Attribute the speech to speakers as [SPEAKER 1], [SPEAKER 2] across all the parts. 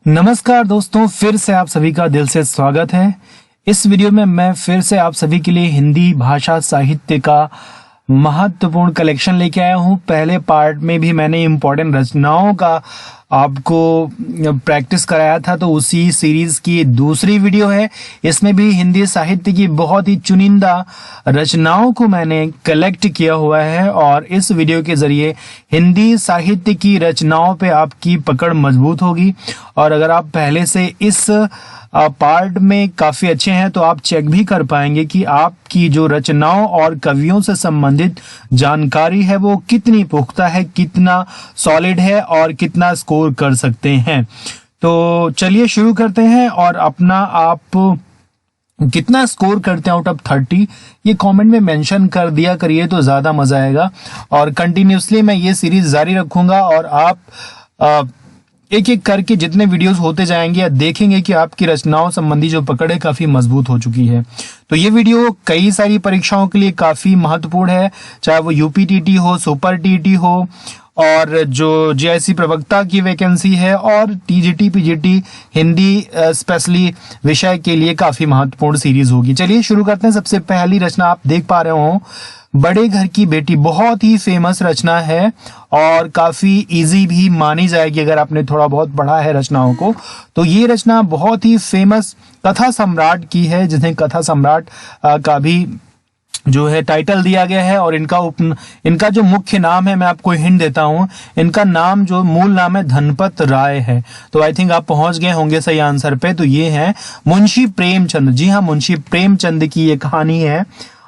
[SPEAKER 1] नमस्कार दोस्तों, फिर से आप सभी का दिल से स्वागत है। इस वीडियो में मैं फिर से आप सभी के लिए हिंदी भाषा साहित्य का महत्वपूर्ण कलेक्शन लेके आया हूँ। पहले पार्ट में भी मैंने इम्पोर्टेंट रचनाओं का आपको प्रैक्टिस कराया था, तो उसी सीरीज की दूसरी वीडियो है। इसमें भी हिंदी साहित्य की बहुत ही चुनिंदा रचनाओं को मैंने कलेक्ट किया हुआ है और इस वीडियो के जरिए हिंदी साहित्य की रचनाओं पे आपकी पकड़ मजबूत होगी। और अगर आप पहले से इस पार्ट में काफी अच्छे हैं तो आप चेक भी कर पाएंगे कि आपकी जो रचनाओं और कवियों से संबंधित जानकारी है वो कितनी पुख्ता है, कितना सॉलिड है और कितना स्कोर कर सकते हैं। तो चलिए शुरू करते हैं और अपना आप कितना स्कोर करते हैं आउट ऑफ 30 ये कमेंट में मेंशन कर दिया करिए तो ज्यादा मजा आएगा। और कंटिन्यूसली मैं ये सीरीज जारी रखूंगा और आप एक एक करके जितने वीडियोस होते जाएंगे या देखेंगे कि आपकी रचनाओं संबंधी जो पकड़ है काफी मजबूत हो चुकी है। तो ये वीडियो कई सारी परीक्षाओं के लिए काफी महत्वपूर्ण है, चाहे वो यूपीटीटी हो, सुपर टीटी हो और जो जीआईसी प्रवक्ता की वैकेंसी है और टीजीटी पीजीटी हिंदी स्पेशली विषय के लिए काफी महत्वपूर्ण सीरीज होगी। चलिए शुरू करते हैं। सबसे पहली रचना आप देख पा रहे हो, बड़े घर की बेटी। बहुत ही फेमस रचना है और काफी इजी भी मानी जाएगी अगर आपने थोड़ा बहुत पढ़ा है रचनाओं को। तो ये रचना बहुत ही फेमस कथा सम्राट की है, जिन्हें कथा सम्राट का भी जो है टाइटल दिया गया है। और इनका जो मुख्य नाम है, मैं आपको हिंट देता हूं, इनका नाम जो मूल नाम है धनपत राय है। तो आई थिंक आप पहुंच गए होंगे सही आंसर पे। तो ये है मुंशी प्रेमचंद। जी हाँ, मुंशी प्रेमचंद की ये कहानी है।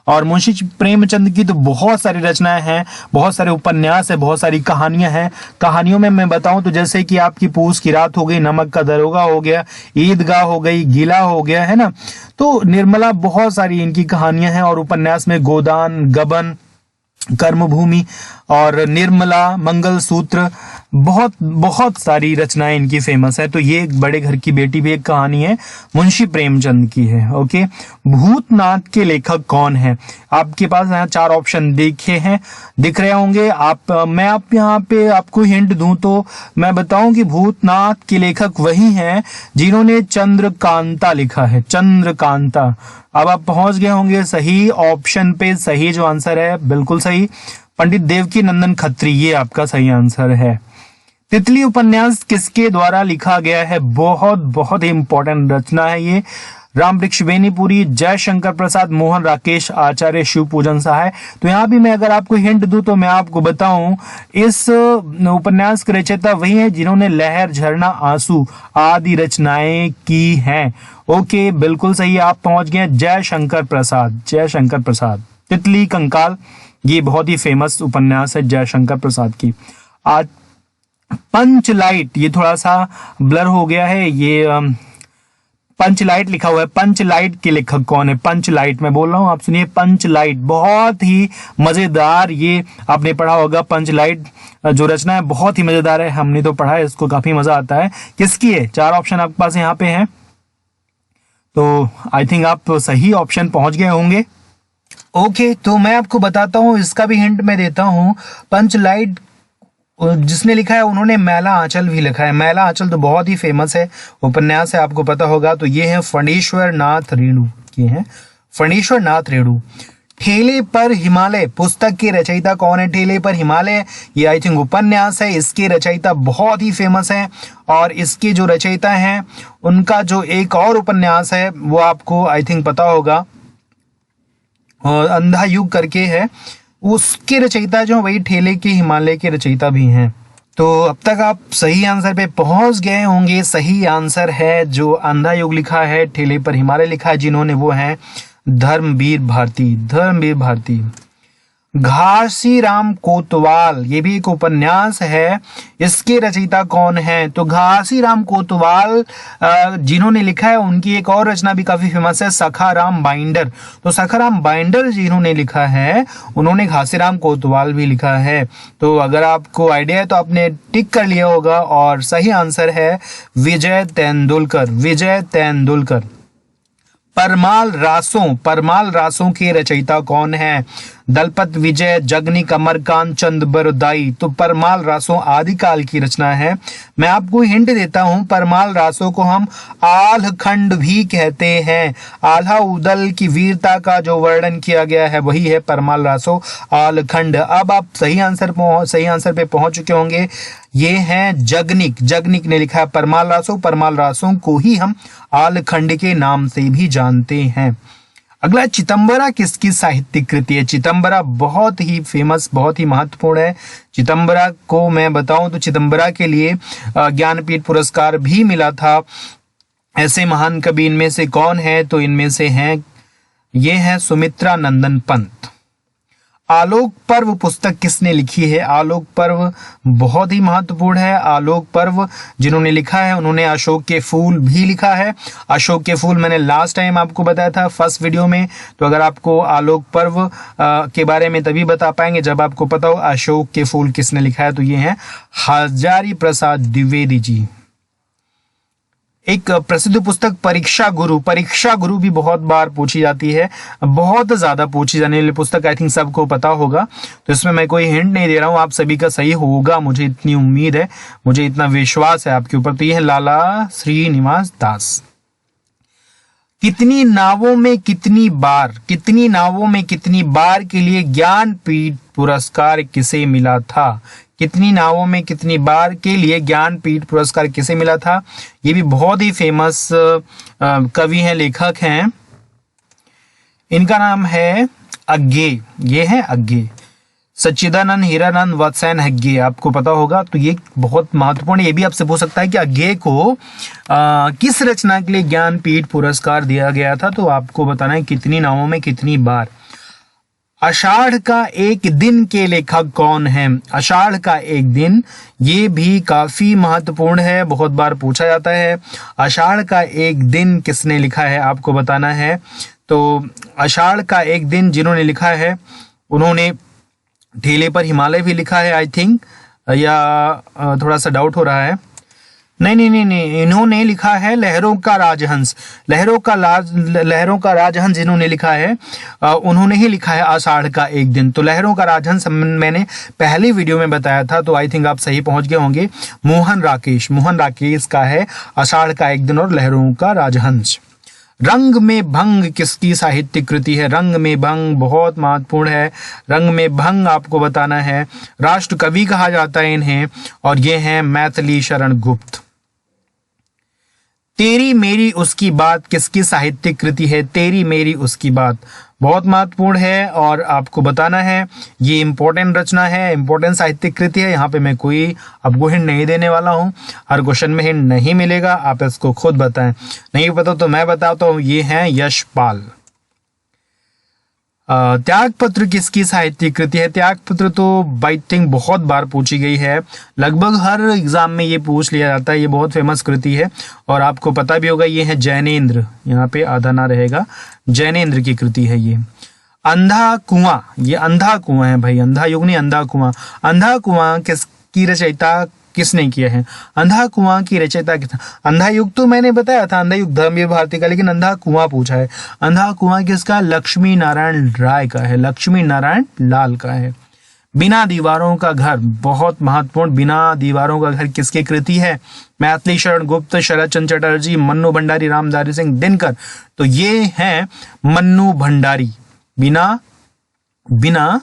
[SPEAKER 1] और मुंशी प्रेमचंद की तो बहुत सारी रचनाएं हैं, बहुत सारे उपन्यास है, बहुत सारी कहानियां हैं। कहानियों में मैं बताऊं तो जैसे कि आपकी पूस की रात हो गई, नमक का दरोगा हो गया, ईदगाह हो गई, गीला हो गया, है ना। तो निर्मला, बहुत सारी इनकी कहानियां हैं। और उपन्यास में गोदान, गबन, कर्मभूमि और निर्मला, मंगलसूत्र, बहुत बहुत सारी रचनाएं इनकी फेमस है। तो ये एक बड़े घर की बेटी भी एक कहानी है, मुंशी प्रेमचंद की है। ओके, भूतनाथ के लेखक कौन है? आपके पास यहाँ 4 ऑप्शन दिख रहे होंगे। मैं आप यहाँ पे आपको हिंट दूं तो मैं बताऊं कि भूतनाथ के लेखक वही हैं जिन्होंने चंद्रकांता लिखा है। चंद्रकांता। अब आप पहुंच गए होंगे सही ऑप्शन पे। सही जो आंसर है, बिल्कुल सही, पंडित देवकी नंदन खत्री, ये आपका सही आंसर है। तितली उपन्यास किसके द्वारा लिखा गया है? बहुत बहुत ही इंपॉर्टेंट रचना है ये। रामवृक्ष बेनीपुरी, जयशंकर प्रसाद, मोहन राकेश आचार्य, शिव पूजन सहाय। तो यहाँ भी मैं अगर आपको हिंट दूं तो मैं आपको बताऊं, इस उपन्यास के रचयिता वही है जिन्होंने लहर, झरना, आंसू आदि रचनाएं की हैं। ओके, बिल्कुल सही, आप पहुंच गए। जयशंकर प्रसाद। जयशंकर प्रसाद। तितली कंकाल, ये बहुत ही फेमस उपन्यास है जयशंकर प्रसाद की। आज पंचलाइट, ये थोड़ा सा ब्लर हो गया है, ये पंचलाइट लिखा हुआ है। पंचलाइट के लेखक कौन है? पंचलाइट मैं बोल रहा हूं, आप सुनिए। पंचलाइट बहुत ही मजेदार, ये आपने पढ़ा होगा। पंचलाइट जो रचना है बहुत ही मजेदार है, हमने तो पढ़ा है, इसको काफी मजा आता है। किसकी है? 4 ऑप्शन आपके पास यहाँ पे हैं, तो आई थिंक आप सही ऑप्शन पहुंच गए होंगे। ओके, तो मैं आपको बताता हूं, इसका भी हिंट मैं देता हूं। पंचलाइट जिसने लिखा है उन्होंने मैला आंचल भी लिखा है। मैला आंचल तो बहुत ही फेमस है, उपन्यास है, आपको पता होगा। तो ये है फणीश्वर नाथ रेणु। ये है फणीश्वर नाथ रेणु। ठेले पर हिमालय पुस्तक के रचयिता कौन है? ठेले पर हिमालय, ये आई थिंक उपन्यास है, इसके रचयिता बहुत ही फेमस है। और इसके जो रचयिता हैं उनका जो एक और उपन्यास है वो आपको आई थिंक पता होगा, अंधा युग करके है, उसके रचयिता जो वही ठेले के हिमालय के रचयिता भी हैं। तो अब तक आप सही आंसर पे पहुंच गए होंगे। सही आंसर है जो अंधा युग लिखा है, ठेले पर हिमालय लिखा है, जिन्होंने वो हैं धर्मवीर भारती। धर्मवीर भारती। घासीराम कोतवाल, ये भी एक उपन्यास है, इसके रचयिता कौन है? तो घासीराम कोतवाल जिन्होंने लिखा है, उनकी एक और रचना भी काफी फेमस है, सखाराम बाइंडर। तो सखाराम बाइंडर जिन्होंने लिखा है, उन्होंने घासीराम कोतवाल भी लिखा है। तो अगर आपको आइडिया है तो आपने टिक कर लिया होगा। और सही आंसर है विजय तेंदुलकर। विजय तेंदुलकर। परमाल रासों के रचयिता कौन है? दलपत विजय, जगनिक, अमरकांत, चंद बरदाई। तो परमाल रासों आदिकाल की रचना है। मैं आपको हिंट देता हूं, परमाल रासों को हम आल्हखंड भी कहते हैं। आल्हा उदल की वीरता का जो वर्णन किया गया है वही है परमाल रासों आल्हखंड। अब आप सही आंसर पे पहुंच चुके होंगे। ये हैं जगनिक। जगनिक ने लिखा है परमाल रासों। परमाल रासों को ही हम आल्हखंड के नाम से भी जानते हैं। अगला, चितंबरा किसकी साहित्यिक कृति है? चितंबरा बहुत ही फेमस, बहुत ही महत्वपूर्ण है। चितंबरा को मैं बताऊं तो चितंबरा के लिए ज्ञानपीठ पुरस्कार भी मिला था। ऐसे महान कवि इनमें से कौन है? तो इनमें से हैं, ये है सुमित्रा नंदन पंत। आलोक पर्व पुस्तक किसने लिखी है? आलोक पर्व बहुत ही महत्वपूर्ण है। आलोक पर्व जिन्होंने लिखा है उन्होंने अशोक के फूल भी लिखा है। अशोक के फूल मैंने लास्ट टाइम आपको बताया था फर्स्ट वीडियो में। तो अगर आपको आलोक पर्व के बारे में तभी बता पाएंगे जब आपको पता हो अशोक के फूल किसने लिखा है। तो ये है हजारी प्रसाद द्विवेदी जी। एक प्रसिद्ध पुस्तक परीक्षा गुरु। परीक्षा गुरु भी बहुत बार पूछी जाती है, बहुत ज्यादा पूछी जाने वाली पुस्तक, आई थिंक सबको पता होगा। तो इसमें मैं कोई हिंट नहीं दे रहा हूं, आप सभी का सही होगा, मुझे इतनी उम्मीद है, मुझे इतना विश्वास है आपके ऊपर। तो ये है लाला श्रीनिवास दास। कितनी नावों में कितनी बार के लिए ज्ञानपीठ पुरस्कार किसे मिला था? कितनी नावों में कितनी बार के लिए ज्ञानपीठ पुरस्कार किसे मिला था? ये भी बहुत ही फेमस कवि हैं, लेखक हैं। इनका नाम है अज्ञे। ये है अज्ञे, सच्चिदानंद हीरानंद वत्सैन हेग्गे, आपको पता होगा। तो ये बहुत महत्वपूर्ण, ये भी आपसे पूछ सकता है कि अज्ञे को किस रचना के लिए ज्ञानपीठ पुरस्कार दिया गया था? तो आपको बताना है कितनी नावों में कितनी बार। आषाढ़ का एक दिन के लेखक कौन है? आषाढ़ का एक दिन, ये भी काफी महत्वपूर्ण है, बहुत बार पूछा जाता है। आषाढ़ का एक दिन किसने लिखा है आपको बताना है। तो आषाढ़ का एक दिन जिन्होंने लिखा है उन्होंने ठेले पर हिमालय भी लिखा है आई थिंक, या थोड़ा सा डाउट हो रहा है। नहीं, इन्होंने लिखा है लहरों का राजहंस। लहरों का राजहंस जिन्होंने लिखा है उन्होंने ही लिखा है आषाढ़ का एक दिन। तो लहरों का राजहंस मैंने पहली वीडियो में बताया था, तो आई थिंक आप सही पहुंच गए होंगे। मोहन राकेश का है आषाढ़ का एक दिन और लहरों का राजहंस। रंग में भंग किसकी साहित्यिक कृति है? रंग में भंग बहुत महत्वपूर्ण है। रंग में भंग आपको बताना है, राष्ट्र कवि कहा जाता है इन्हें, और ये हैं मैथिली शरण गुप्त। तेरी मेरी उसकी बात किसकी साहित्यिक कृति है? तेरी मेरी उसकी बात बहुत महत्वपूर्ण है और आपको बताना है, ये इंपॉर्टेंट रचना है, इंपॉर्टेंट साहित्यिक कृति है। यहाँ पे मैं कोई आपको हिंट नहीं देने वाला हूँ, हर क्वेश्चन में हिंट नहीं मिलेगा, आप इसको खुद बताएं। नहीं पता तो मैं बताता हूँ, ये है यशपाल। त्यागपत्र किसकी साहित्यिक कृति है? त्यागपत्र तो आई थिंक बहुत बार पूछी गई है, लगभग हर एग्जाम में ये पूछ लिया जाता है, ये बहुत फेमस कृति है और आपको पता भी होगा। ये है जैनेन्द्र, यहाँ पे आधा ना रहेगा, जैनेन्द्र की कृति है ये। अंधा कुआं, ये अंधा कुआं है भाई, अंधा युग नहीं, अंधा कुआं। अंधा कुआं किसकी रचयिता किसने किया है? अंधा कुआं की रचयिता किसने? अंधा युग तो मैंने बताया था, अंधा युग धर्मवीर भारती का, लेकिन अंधा कुआं पूछा है। अंधा कुआं किसका? लक्ष्मी नारायण राय का है, लक्ष्मी नारायण लाल का है। बिना दीवारों का घर बहुत महत्वपूर्ण, बिना दीवारों का घर किसकी कृति है? मैथिली शरण गुप्त, शरद चंद्र चटर्जी, मन्नू भंडारी, रामधारी सिंह दिनकर। तो ये है मन्नू भंडारी। बिना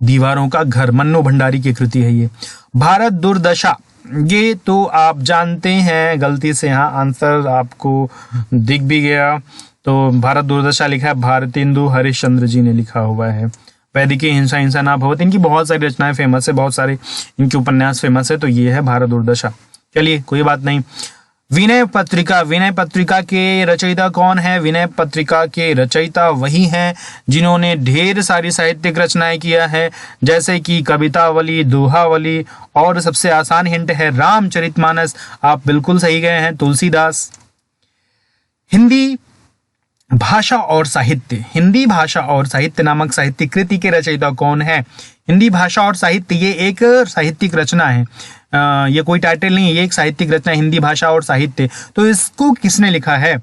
[SPEAKER 1] दीवारों का घर, मन्नू भंडारी की कृति है ये। भारत दुर्दशा, ये तो आप जानते हैं, गलती से यहाँ आंसर आपको दिख भी गया। तो भारत दुर्दशा लिखा है भारतेंदु हरिश्चंद्र जी ने लिखा हुआ है। वैदिकी हिंसा हिंसा ना भवत, इनकी बहुत सारी रचनाएं फेमस है, बहुत सारे इनके उपन्यास फेमस है। तो ये है भारत दुर्दशा। चलिए कोई बात नहीं। विनय पत्रिका के रचयिता कौन है? विनय पत्रिका के रचयिता वही हैं जिन्होंने ढेर सारी साहित्यिक रचनाएं किया है, जैसे कि कवितावली, दोहावली, और सबसे आसान हिंट है रामचरितमानस। आप बिल्कुल सही गए हैं, तुलसीदास। हिंदी भाषा और साहित्य नामक साहित्यिक कृति के रचयिता कौन है? हिंदी भाषा और साहित्य, ये एक साहित्यिक रचना है, ये कोई टाइटल नहीं है, ये एक साहित्यिक रचना है, हिंदी भाषा और साहित्य। तो इसको किसने लिखा है?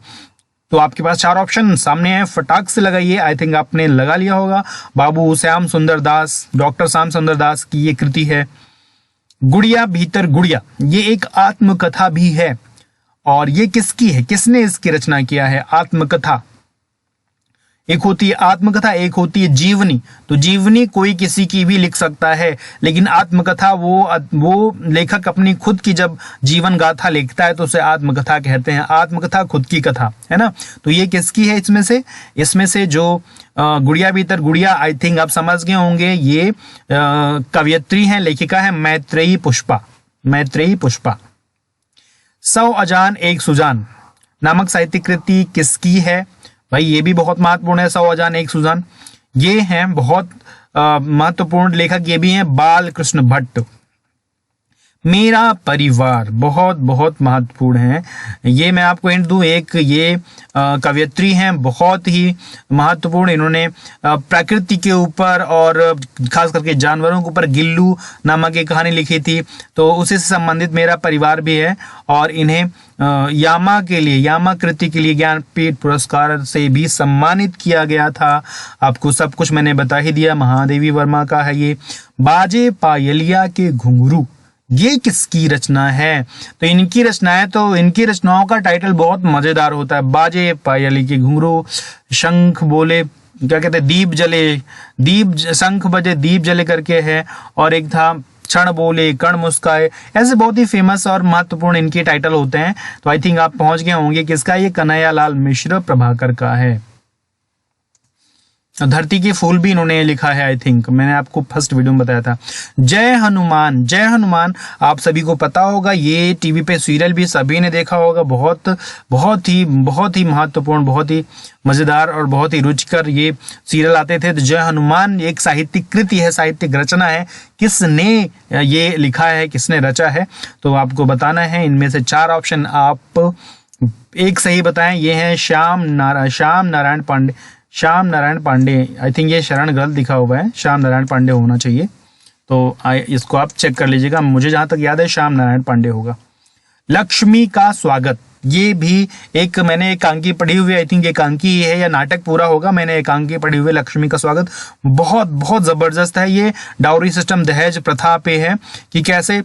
[SPEAKER 1] तो आपके पास 4 ऑप्शन सामने है, फटाक से लगाइए। आई थिंक आपने लगा लिया होगा। बाबू श्याम सुंदर दास, डॉक्टर श्याम सुंदर दास की ये कृति है गुड़िया भीतर गुड़िया। ये एक आत्मकथा भी है। और ये किसकी है, किसने इसकी रचना किया है? आत्मकथा, एक होती है आत्मकथा, एक होती है जीवनी। तो जीवनी कोई किसी की भी लिख सकता है, लेकिन आत्मकथा वो लेखक अपनी खुद की जब जीवन गाथा लिखता है तो उसे आत्मकथा कहते हैं। आत्मकथा खुद की कथा है ना। तो ये किसकी है? इसमें से जो गुड़िया भीतर गुड़िया, आई थिंक आप समझ गए होंगे, ये कवयित्री हैं, लेखिका है मैत्रेयी पुष्पा। मैत्रेयी पुष्पा। 100 अजान एक सुजान नामक साहित्यिक कृति किसकी है? भाई ये भी बहुत महत्वपूर्ण है। 100 अजान एक सुजान, ये हैं बहुत महत्वपूर्ण लेखक, ये भी हैं बाल कृष्ण भट्ट। मेरा परिवार बहुत बहुत महत्वपूर्ण है। ये मैं आपको हिंट दूं, एक ये कवयित्री हैं बहुत ही महत्वपूर्ण। इन्होंने प्रकृति के ऊपर और खास करके जानवरों के ऊपर गिल्लू नामक एक कहानी लिखी थी, तो उसी से संबंधित मेरा परिवार भी है। और इन्हें यामा कृति के लिए ज्ञानपीठ पुरस्कार से भी सम्मानित किया गया था। आपको सब कुछ मैंने बता ही दिया। महादेवी वर्मा का है ये। बाजे पायलिया के घुंघरू, ये किसकी रचना है? तो इनकी रचनाएं, तो इनकी रचनाओं का टाइटल बहुत मजेदार होता है। बाजे पायली के घुंघरू, शंख बोले, क्या कहते हैं, दीप जले, शंख बजे दीप जले करके है। और एक था क्षण बोले कण मुस्काए। ऐसे बहुत ही फेमस और महत्वपूर्ण इनके टाइटल होते हैं। तो आई थिंक आप पहुंच गए होंगे किसका? ये कन्हैयालाल मिश्र प्रभाकर का है। धरती के फूल भी इन्होंने लिखा है। आई थिंक मैंने आपको फर्स्ट वीडियो में बताया था। जय हनुमान, जय हनुमान आप सभी को पता होगा, ये टीवी पे सीरियल भी सभी ने देखा होगा। बहुत ही महत्वपूर्ण, बहुत ही मजेदार और बहुत ही रुचिकर ये सीरियल आते थे। तो जय हनुमान एक साहित्यिक कृति है, साहित्यिक रचना है। किसने ये लिखा है, किसने रचा है? तो आपको बताना है। इनमें से 4 ऑप्शन आप एक सही बताएं। ये है श्याम नारायण पांडे। आई थिंक ये शरण गलत लिखा हुआ है, श्याम नारायण पांडे होना चाहिए। तो इसको आप चेक कर लीजिएगा। मुझे जहां तक याद है श्याम नारायण पांडे होगा। लक्ष्मी का स्वागत, ये भी मैंने एकांकी पढ़ी हुई, आई थिंक एकांकी है या नाटक पूरा होगा। मैंने एकांकी पढ़ी हुई लक्ष्मी का स्वागत, बहुत जबरदस्त है। ये डाउरी सिस्टम, दहेज प्रथा पे है कि कैसे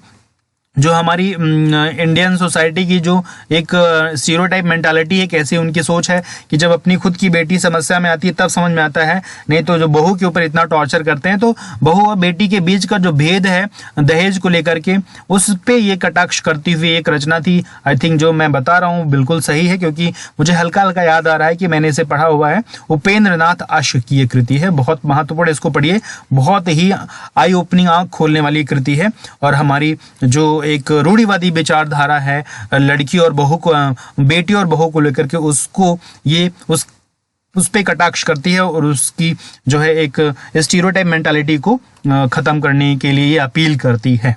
[SPEAKER 1] जो हमारी इंडियन सोसाइटी की जो एक स्टीरियोटाइप मेंटालिटी है, कैसे उनकी सोच है कि जब अपनी खुद की बेटी समस्या में आती है तब समझ में आता है, नहीं तो जो बहू के ऊपर इतना टॉर्चर करते हैं। तो बहू और बेटी के बीच का जो भेद है दहेज को लेकर के, उस पे ये कटाक्ष करती हुई एक रचना थी। आई थिंक जो मैं बता रहा हूँ बिल्कुल सही है, क्योंकि मुझे हल्का हल्का याद आ रहा है कि मैंने इसे पढ़ा हुआ है। उपेंद्र नाथ आशिक की ये कृति है, बहुत महत्वपूर्ण, इसको पढ़िए। बहुत ही आई ओपनिंग, आंख खोलने वाली कृति है। और हमारी जो एक रूढ़िवादी विचारधारा है लड़की और बहू को, बेटी और बहू को लेकर के, उसको ये उस पे कटाक्ष करती है और उसकी जो है एक स्टीरियोटाइप मेंटालिटी को खत्म करने के लिए ये अपील करती है।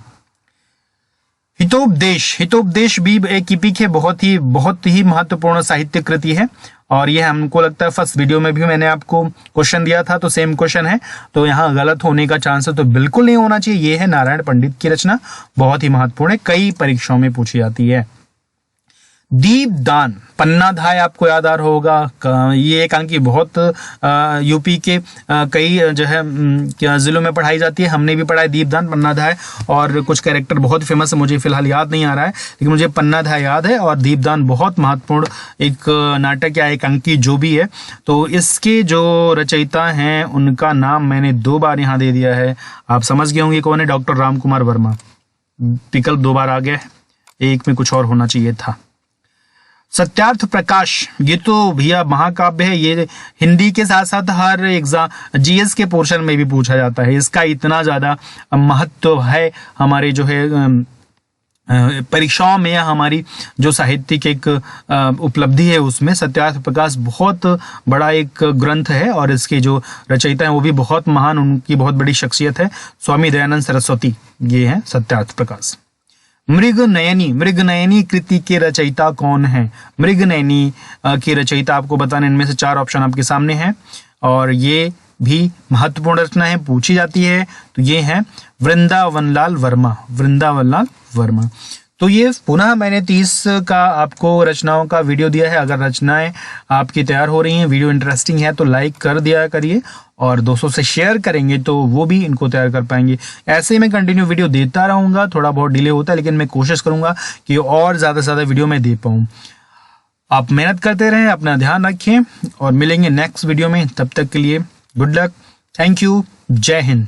[SPEAKER 1] हितोपदेश भी एक इपिक है, बहुत ही महत्वपूर्ण साहित्य कृति है। और ये हमको लगता है फर्स्ट वीडियो में भी मैंने आपको क्वेश्चन दिया था, तो सेम क्वेश्चन है, तो यहाँ गलत होने का चांस है तो बिल्कुल नहीं होना चाहिए। ये है नारायण पंडित की रचना, बहुत ही महत्वपूर्ण है, कई परीक्षाओं में पूछी जाती है। दीपदान, पन्नाधाय आपको याद आ रहा होगा। ये एक अंकी बहुत यूपी के कई जो है जिलों में पढ़ाई जाती है। हमने भी पढ़ा है दीपदान, पन्नाधाय, और कुछ कैरेक्टर बहुत फेमस है, मुझे फिलहाल याद नहीं आ रहा है, लेकिन मुझे पन्नाधाय याद है। और दीपदान बहुत महत्वपूर्ण एक नाटक या एक अंकी जो भी है। तो इसके जो रचयिता हैं उनका नाम मैंने 2 बार यहाँ दे दिया है, आप समझ गए होंगे कौन है। डॉक्टर राम कुमार वर्मा। विकल्प 2 बार आ गया है, एक में कुछ और होना चाहिए था। सत्यार्थ प्रकाश, ये तो भैया महाकाव्य है। ये हिंदी के साथ साथ हर एग्जाम जीएस के पोर्शन में भी पूछा जाता है। इसका इतना ज्यादा महत्व है हमारे जो है परीक्षाओं में, या हमारी जो साहित्यिक एक उपलब्धि है उसमें सत्यार्थ प्रकाश बहुत बड़ा एक ग्रंथ है। और इसके जो रचयिता हैं वो भी बहुत महान, उनकी बहुत बड़ी शख्सियत है, स्वामी दयानंद सरस्वती, ये है सत्यार्थ प्रकाश। मृगनयनी कृति के रचयिता कौन है? मृगनयनी की रचयिता आपको बताने, इनमें से 4 ऑप्शन आपके सामने हैं और ये भी महत्वपूर्ण रचना है, पूछी जाती है। तो ये है वृंदावनलाल वर्मा। तो ये पुनः मैंने 30 का आपको रचनाओं का वीडियो दिया है। अगर रचनाएं आपकी तैयार हो रही हैं, वीडियो इंटरेस्टिंग है तो लाइक कर दिया करिए, और दोस्तों से शेयर करेंगे तो वो भी इनको तैयार कर पाएंगे। ऐसे ही मैं कंटिन्यू वीडियो देता रहूँगा, थोड़ा बहुत डिले होता है लेकिन मैं कोशिश करूँगा कि और ज़्यादा से ज़्यादा वीडियो मैं दे पाऊँ। आप मेहनत करते रहें, अपना ध्यान रखें और मिलेंगे नेक्स्ट वीडियो में। तब तक के लिए गुड लक, थैंक यू, जय हिंद।